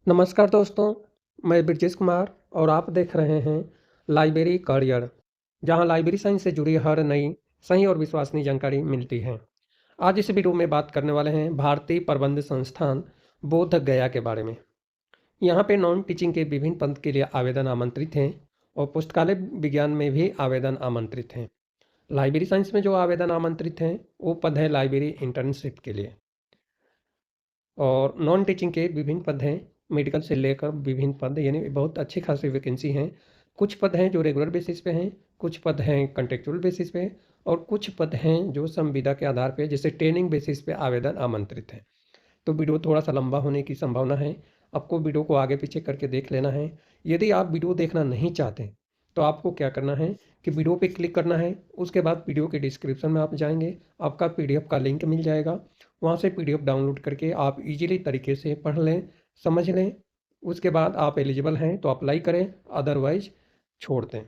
नमस्कार दोस्तों, मैं ब्रजेश कुमार और आप देख रहे हैं लाइब्रेरी करियर, जहां लाइब्रेरी साइंस से जुड़ी हर नई, सही और विश्वसनीय जानकारी मिलती है। आज इस वीडियो में बात करने वाले हैं भारतीय प्रबंध संस्थान बोध गया के बारे में। यहाँ पे नॉन टीचिंग के विभिन्न पद के लिए आवेदन आमंत्रित हैं और पुस्तकालय विज्ञान में भी आवेदन आमंत्रित हैं। लाइब्रेरी साइंस में जो आवेदन आमंत्रित हैं, वो पद है लाइब्रेरी इंटर्नशिप के लिए। और नॉन टीचिंग के विभिन्न पद हैं, मेडिकल से लेकर विभिन्न पद, यानी बहुत अच्छी खासी वैकेंसी हैं। कुछ पद हैं जो रेगुलर बेसिस पे हैं, कुछ पद हैं कॉन्ट्रेक्चुअल बेसिस पे और कुछ पद हैं जो संविदा के आधार पे जैसे ट्रेनिंग बेसिस पे आवेदन आमंत्रित हैं। तो वीडियो थोड़ा-सा लंबा होने की संभावना है। आपको वीडियो को आगे पीछे करके देख लेना है। यदि आप वीडियो देखना नहीं चाहते, तो आपको क्या करना है कि वीडियो पे क्लिक करना है, उसके बाद वीडियो के डिस्क्रिप्शन में आप जाएँगे, आपका पीडीएफ का लिंक मिल जाएगा। वहाँ से पीडीएफ डाउनलोड करके आप ईज़िली तरीके से पढ़ लें, समझ लें। उसके बाद आप एलिजिबल हैं तो अप्लाई करें, अदरवाइज़ छोड़ दें।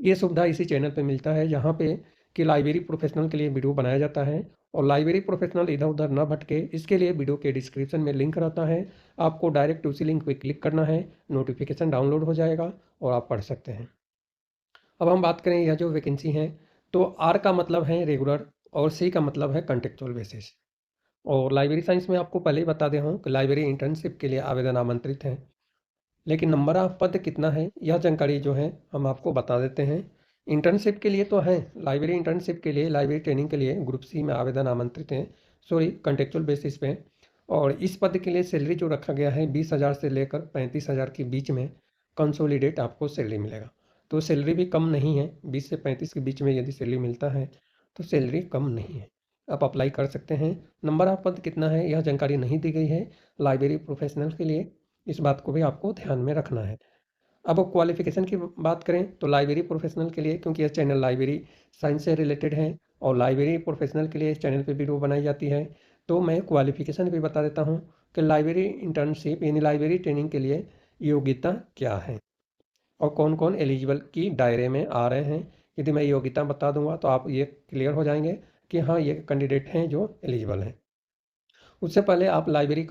ये सुविधा इसी चैनल पे मिलता है जहाँ पे कि लाइब्रेरी प्रोफेशनल के लिए वीडियो बनाया जाता है और लाइब्रेरी प्रोफेशनल इधर-उधर ना भटके इसके लिए वीडियो के डिस्क्रिप्शन में लिंक रहता है। आपको डायरेक्ट उसी लिंक पे क्लिक करना है, नोटिफिकेशन डाउनलोड हो जाएगा और आप पढ़ सकते हैं। अब हम बात करें यह जो वैकेंसी है, तो आर का मतलब है रेगुलर और सी का मतलब है कॉन्ट्रेक्चुअल बेसिस। और लाइब्रेरी साइंस में आपको पहले ही बता दिया हूँ कि लाइब्रेरी इंटर्नशिप के लिए आवेदन आमंत्रित हैं। लेकिन नंबर ऑफ पद कितना है, यह जानकारी जो है हम आपको बता देते हैं। इंटर्नशिप के लिए तो है, लाइब्रेरी इंटर्नशिप के लिए, लाइब्रेरी ट्रेनिंग के लिए ग्रुप सी में आवेदन आमंत्रित हैं, सॉरी कॉन्ट्रेक्चुअल बेसिस पे। और इस पद के लिए सैलरी जो रखा गया है 20,000 से लेकर 35,000 के बीच में कंसोलिडेट आपको सैलरी मिलेगा। तो सैलरी भी कम नहीं है, 20 से 35 के बीच में यदि सैलरी मिलता है तो सैलरी कम नहीं है। आप अप्लाई कर सकते हैं। नंबर ऑफ पद कितना है यह जानकारी नहीं दी गई है लाइब्रेरी प्रोफेशनल के लिए, इस बात को भी आपको ध्यान में रखना है। अब क्वालिफ़िकेशन की बात करें तो लाइब्रेरी प्रोफेशनल के लिए, क्योंकि यह चैनल लाइब्रेरी साइंस से रिलेटेड है और लाइब्रेरी प्रोफेशनल के लिए इस चैनल पे वीडियो बनाई जाती है, तो मैं क्वालिफ़िकेशन भी बता देता हूँ कि लाइब्रेरी इंटर्नशिप यानी लाइब्रेरी ट्रेनिंग के लिए योग्यता क्या है और कौन-कौन एलिजिबल की दायरे में आ रहे हैं। यदि मैं योग्यता बता दूँगा तो आप ये क्लियर हो जाएँगे कि हाँ, ये कैंडिडेट हैं जो एलिजिबल हैं। उससे पहले आप लाइब्रेरी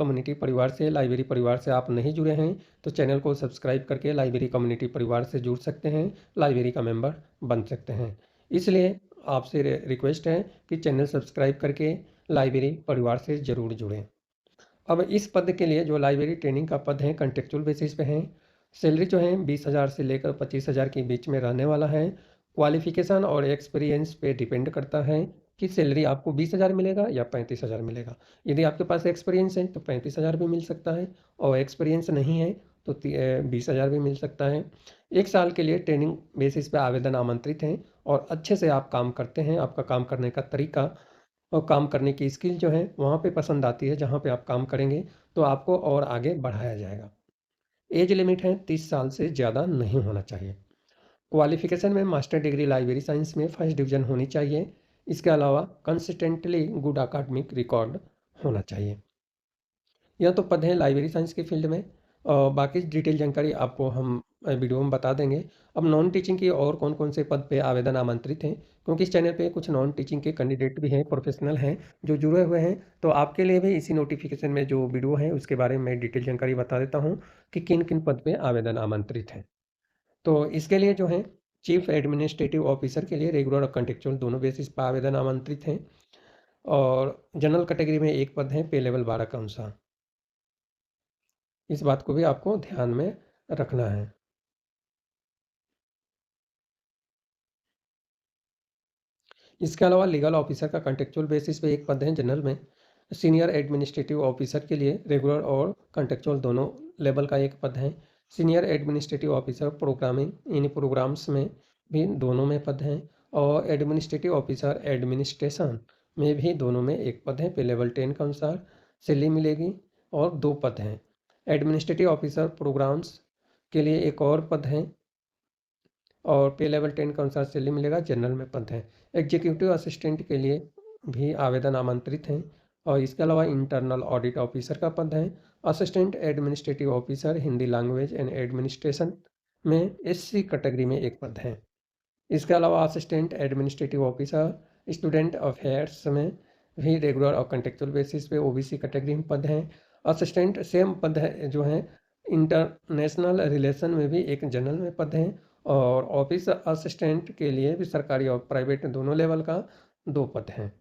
परिवार से आप नहीं जुड़े हैं, तो चैनल को सब्सक्राइब करके लाइब्रेरी कम्युनिटी परिवार से जुड़ सकते हैं, लाइब्रेरी का मेंबर बन सकते हैं। इसलिए आपसे रिक्वेस्ट है कि चैनल सब्सक्राइब करके लाइब्रेरी परिवार से ज़रूर जुड़ें। अब इस पद के लिए जो लाइब्रेरी ट्रेनिंग का पद है कॉन्ट्रेक्चुअल बेसिस पे है। सैलरी जो है 20,000 से लेकर 25,000 के बीच में रहने वाला है। क्वालिफ़िकेशन और एक्सपीरियंस पे डिपेंड करता है कि सैलरी आपको 20,000 मिलेगा या 35,000 मिलेगा। यदि आपके पास एक्सपीरियंस है तो 35,000 भी मिल सकता है और एक्सपीरियंस नहीं है तो 20,000 भी मिल सकता है। 1 साल के लिए ट्रेनिंग बेसिस पे आवेदन आमंत्रित हैं और अच्छे से आप काम करते हैं, आपका काम करने का तरीका और काम करने की स्किल जो है वहाँ पे पसंद आती है, जहाँ पे आप काम करेंगे तो आपको और आगे बढ़ाया जाएगा। एज लिमिट है 30 साल से ज़्यादा नहीं होना चाहिए। क्वालिफिकेशन में मास्टर डिग्री लाइब्रेरी साइंस में फर्स्ट डिवीजन होनी चाहिए। इसके अलावा कंसिस्टेंटली गुड अकाडमिक रिकॉर्ड होना चाहिए। यह तो पद है लाइब्रेरी साइंस के फील्ड में और बाकी डिटेल जानकारी आपको हम वीडियो में बता देंगे। अब नॉन टीचिंग की और कौन-कौन से पद पे आवेदन आमंत्रित हैं, क्योंकि इस चैनल पे कुछ नॉन टीचिंग के कैंडिडेट भी हैं, प्रोफेशनल हैं, जो जुड़े हुए हैं। तो आपके लिए भी इसी नोटिफिकेशन में जो वीडियो है उसके बारे में डिटेल जानकारी बता देता हूँ कि किन-किन पद पे आवेदन आमंत्रित हैं। तो इसके लिए जो है चीफ एडमिनिस्ट्रेटिव ऑफिसर के लिए रेगुलर और कॉन्ट्रेक्चुअल दोनों बेसिस पर आवेदन आमंत्रित हैं और जनरल कैटेगरी में एक पद है पे लेवल 12 का अनुसार। इस बात को भी आपको ध्यान में रखना है। इसके अलावा लीगल ऑफिसर का कॉन्ट्रेक्चुअल बेसिस पे एक पद है जनरल में। सीनियर एडमिनिस्ट्रेटिव ऑफिसर के लिए रेगुलर और कॉन्ट्रेक्चुअल दोनों लेवल का एक पद है। Senior administrative officer programming in programs में भी दोनों में पद हैं और एडमिनिस्ट्रेटिव ऑफिसर एडमिनिस्ट्रेशन में भी दोनों में एक पद है। पे लेवल 10 के अनुसार सैलरी मिलेगी और 2 पद हैं। एडमिनिस्ट्रेटिव ऑफिसर प्रोग्राम्स के लिए एक और पद है और पे लेवल 10 के अनुसार सैलरी मिलेगा, जनरल में पद है। एग्जीक्यूटिव असिस्टेंट के लिए भी आवेदन आमंत्रित हैं और इसके अलावा इंटरनल ऑडिट ऑफिसर का पद है। Assistant administrative officer Hindi language and administration में एससी कैटेगरी में एक पद है। इसके अलावा assistant administrative officer student affairs में भी रेगुलर और कॉन्ट्रेक्चुअल बेसिस पे ओबीसी कैटेगरी में पद हैं असिस्टेंट सेम पद है जो है, इंटरनेशनल रिलेशन में भी एक जनरल में पद है, और ऑफिस असिस्टेंट के लिए भी सरकारी और प्राइवेट दोनों लेवल का 2 पद हैं।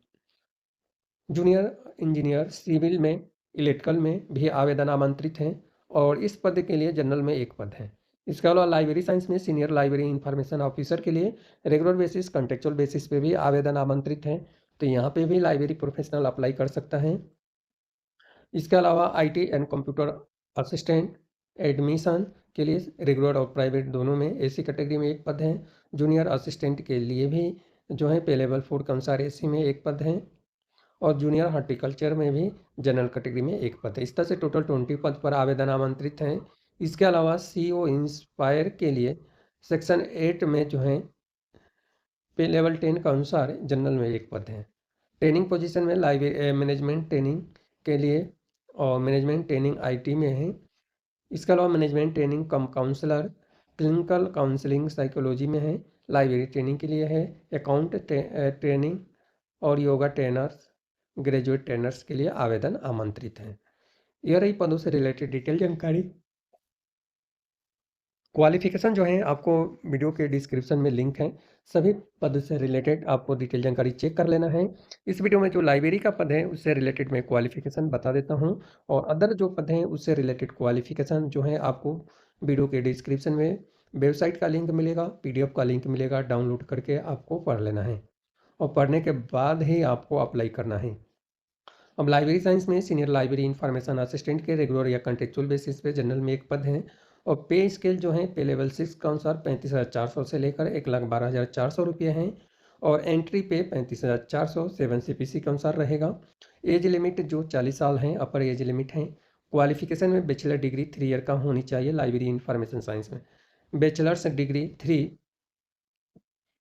जूनियर इंजीनियर सिविल में, इलेक्ट्रिकल में भी आवेदन आमंत्रित हैं, और इस पद के लिए जनरल में 1 पद है। इसके अलावा लाइब्रेरी साइंस में सीनियर लाइब्रेरी इंफॉर्मेशन ऑफिसर के लिए रेगुलर बेसिस, कॉन्ट्रेक्चुअल बेसिस पे भी आवेदन आमंत्रित हैं, तो यहाँ पे भी लाइब्रेरी प्रोफेशनल अप्लाई कर सकता है। इसके अलावा IT and computer assistant admission के लिए रेगुलर और प्राइवेट दोनों में एसी कैटेगरी में 1 पद है। जूनियर असिस्टेंट के लिए भी जो है पे लेवल 4 के अनुसार एसी में 1 पद है, और जूनियर हॉर्टिकल्चर में भी जनरल कैटेगरी में 1 पद है। इस तरह से टोटल 20 पद पर आवेदन आमंत्रित हैं। इसके अलावा सीओ इंस्पायर के लिए सेक्शन 8 में जो है पे लेवल 10 के अनुसार जनरल में 1 पद है। ट्रेनिंग पोजीशन में लाइब्रेरी मैनेजमेंट ट्रेनिंग के लिए, और मैनेजमेंट ट्रेनिंग आईटी में है। इसके अलावा मैनेजमेंट ट्रेनिंग कम काउंसलर, क्लिनिकल काउंसलिंग साइकोलॉजी में है। लाइब्रेरी ट्रेनिंग के लिए है। अकाउंट ट्रेनिंग और योगा ट्रेनर्स, ग्रेजुएट ट्रेनर्स के लिए आवेदन आमंत्रित हैं। यह रही पदों से रिलेटेड डिटेल जानकारी। क्वालिफिकेशन जो है आपको वीडियो के डिस्क्रिप्शन में लिंक है, सभी पद से रिलेटेड आपको डिटेल जानकारी चेक कर लेना है। इस वीडियो में जो लाइब्रेरी का पद है उससे रिलेटेड मैं क्वालिफिकेशन बता देता हूं, और अदर जो पद हैं उससे रिलेटेड क्वालिफिकेशन जो है आपको वीडियो के डिस्क्रिप्शन में वेबसाइट का लिंक मिलेगा, पीडीएफ का लिंक मिलेगा, डाउनलोड करके आपको पढ़ लेना है, और पढ़ने के बाद ही आपको अप्लाई करना है। अब लाइब्रेरी साइंस में सीनियर लाइब्रेरी इंफॉर्मेशन असिस्टेंट के रेगुलर या कॉन्ट्रेक्चुअल बेसिस पे जनरल में 1 पद है, और पे स्केल जो है पे लेवल 6 के अनुसार 35,400 से लेकर 1,12,400 रुपये हैं, और एंट्री पे 35,400 7 CPC के अनुसार रहेगा। एज लिमिट जो 40 साल हैं अपर एज लिमिट है। क्वालिफिकेशन में बैचलर डिग्री 3 ईयर का होनी चाहिए लाइब्रेरी इंफॉर्मेशन साइंस में। बैचलर्स डिग्री 3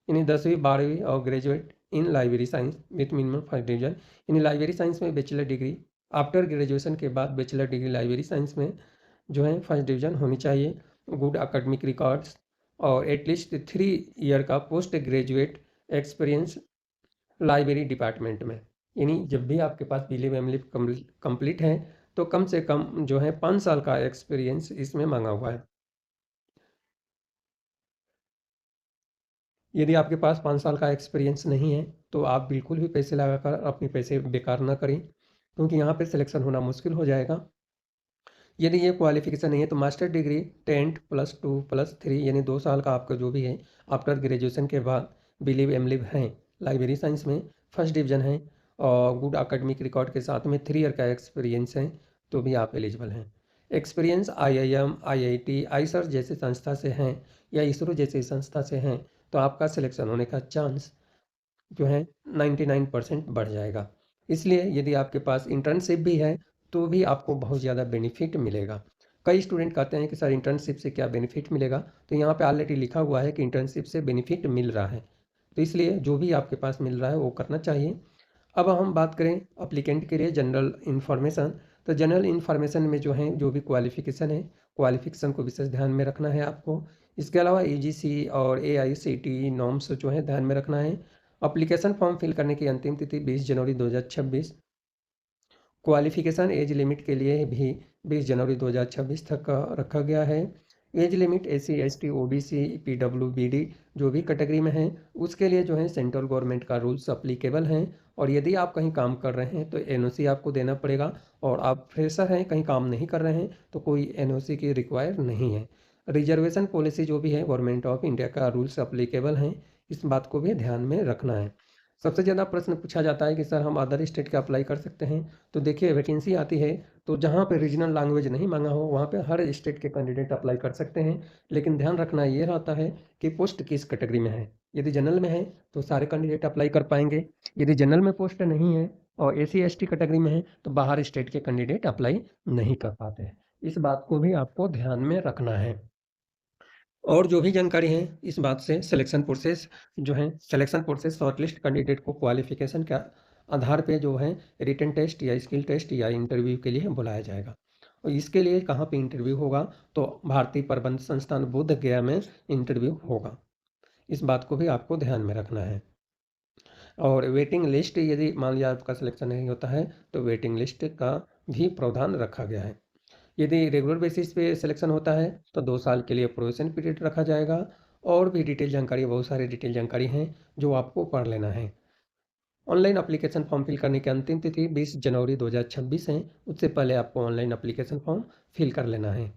यानी 10वीं 12वीं और graduate in library science with minimum first division, यानी लाइब्रेरी साइंस में बैचलर डिग्री आफ्टर ग्रेजुएशन के बाद बैचलर डिग्री लाइब्रेरी साइंस में जो है फर्स्ट डिवीजन होनी चाहिए। गुड एकेडमिक रिकॉर्ड्स और एटलीस्ट 3 ईयर का post graduate experience library department में, यानी जब भी आपके पास बीलिव एमलिव कंप्लीट है तो कम से कम जो है 5 साल का एक्सपीरियंस इसमें मांगा हुआ है। यदि आपके पास 5 साल का एक्सपीरियंस नहीं है तो आप बिल्कुल भी पैसे लगाकर अपने पैसे बेकार ना करें, क्योंकि यहाँ पे सिलेक्शन होना मुश्किल हो जाएगा। यदि ये क्वालिफिकेशन नहीं है तो मास्टर डिग्री 10 + 2 + 3 यानी 2 साल का आपका जो भी है आफ्टर ग्रेजुएशन के बाद बिलीव एमलिव हैं लाइब्रेरी साइंस में, फर्स्ट डिवीजन है, और गुड एकेडमिक रिकॉर्ड के साथ में 3 ईयर का एक्सपीरियंस है, तो भी आप एलिजिबल हैं। एक्सपीरियंस IIM, IIT, आईसर जैसे संस्था से हैं या इसरो जैसी संस्था से हैं तो आपका सिलेक्शन होने का चांस जो है 99% बढ़ जाएगा। इसलिए यदि आपके पास इंटर्नशिप भी है तो भी आपको बहुत ज़्यादा बेनिफिट मिलेगा। कई स्टूडेंट कहते हैं कि सर इंटर्नशिप से क्या बेनिफिट मिलेगा, तो यहाँ पे ऑलरेडी लिखा हुआ है कि इंटर्नशिप से बेनिफिट मिल रहा है, तो इसलिए जो भी आपके पास मिल रहा है वो करना चाहिए। अब हम बात करें अप्लीकेंट के लिए जनरल इन्फॉर्मेशन, तो जनरल इन्फॉर्मेशन में जो है जो भी क्वालिफिकेशन है, क्वालिफिकेशन को विशेष ध्यान में रखना है आपको। इसके अलावा यूजीसी और AICTE नॉर्म्स जो है ध्यान में रखना है। एप्लीकेशन फॉर्म फिल करने की अंतिम तिथि 20 जनवरी 2026। क्वालिफिकेशन एज लिमिट के लिए भी 20 जनवरी 2026 तक का रखा गया है। Age limit SC ST OBC PWBD जो भी कैटेगरी में है उसके लिए जो है सेंट्रल गवर्नमेंट का रूल्स अप्लीकेबल हैं, और यदि आप कहीं काम कर रहे हैं तो NOC आपको देना पड़ेगा, और आप फ्रेशर हैं कहीं काम नहीं कर रहे हैं तो कोई NOC की रिक्वायर नहीं है। रिजर्वेशन पॉलिसी जो भी है गवर्नमेंट ऑफ इंडिया का रूल्स अप्लीकेबल हैं, इस बात को भी ध्यान में रखना है। सबसे ज़्यादा प्रश्न पूछा जाता है कि सर हम अदर स्टेट के अप्लाई कर सकते हैं, तो देखिए वैकेंसी आती है तो जहाँ पे रीजनल लैंग्वेज नहीं मांगा हो वहाँ पे हर स्टेट के कैंडिडेट अप्लाई कर सकते हैं, लेकिन ध्यान रखना ये रहता है कि पोस्ट किस कैटेगरी में है। यदि जनरल में है तो सारे कैंडिडेट अप्लाई कर पाएंगे, यदि जनरल में पोस्ट नहीं है और SC ST कैटेगरी में है तो बाहर स्टेट के कैंडिडेट अप्लाई नहीं कर पाते हैं। इस बात को भी आपको ध्यान में रखना है। और जो भी जानकारी है इस बात से सिलेक्शन प्रोसेस जो है, सिलेक्शन प्रोसेस शॉर्टलिस्ट कैंडिडेट को क्वालिफिकेशन के आधार पे जो है रिटन टेस्ट या स्किल टेस्ट या इंटरव्यू के लिए बुलाया जाएगा। और इसके लिए कहाँ पे इंटरव्यू होगा, तो भारतीय प्रबंध संस्थान बोध गया में इंटरव्यू होगा। इस बात को भी आपको ध्यान में रखना है। और वेटिंग लिस्ट, यदि मान लिया आपका सिलेक्शन नहीं होता है तो वेटिंग लिस्ट का भी प्रावधान रखा गया है। यदि रेगुलर बेसिस पे सिलेक्शन होता है तो 2 साल के लिए प्रोबेशन पीरियड रखा जाएगा। और भी डिटेल जानकारी, बहुत सारी डिटेल जानकारी हैं जो आपको पढ़ लेना है। ऑनलाइन एप्लीकेशन फॉर्म फिल करने की अंतिम तिथि 20 जनवरी 2026 है। उससे पहले आपको ऑनलाइन एप्लीकेशन फॉर्म फिल कर लेना है।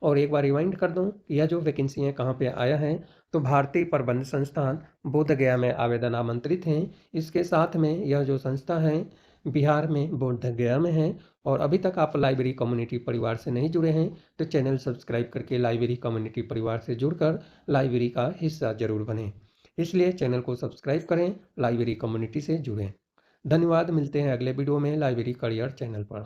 और एक बार रिमाइंड कर दूं कि यह जो वैकेंसी है कहाँ पे आया है, तो भारतीय प्रबंध संस्थान बोध गया में आवेदन आमंत्रित हैं। इसके साथ में यह जो संस्था है बिहार में बोध गया में है। और अभी तक आप लाइब्रेरी कम्युनिटी परिवार से नहीं जुड़े हैं तो चैनल सब्सक्राइब करके लाइब्रेरी कम्युनिटी परिवार से जुड़कर लाइब्रेरी का हिस्सा जरूर बने। इसलिए चैनल को सब्सक्राइब करें, लाइब्रेरी कम्युनिटी से जुड़ें। धन्यवाद। मिलते हैं अगले वीडियो में लाइब्रेरी करियर चैनल पर।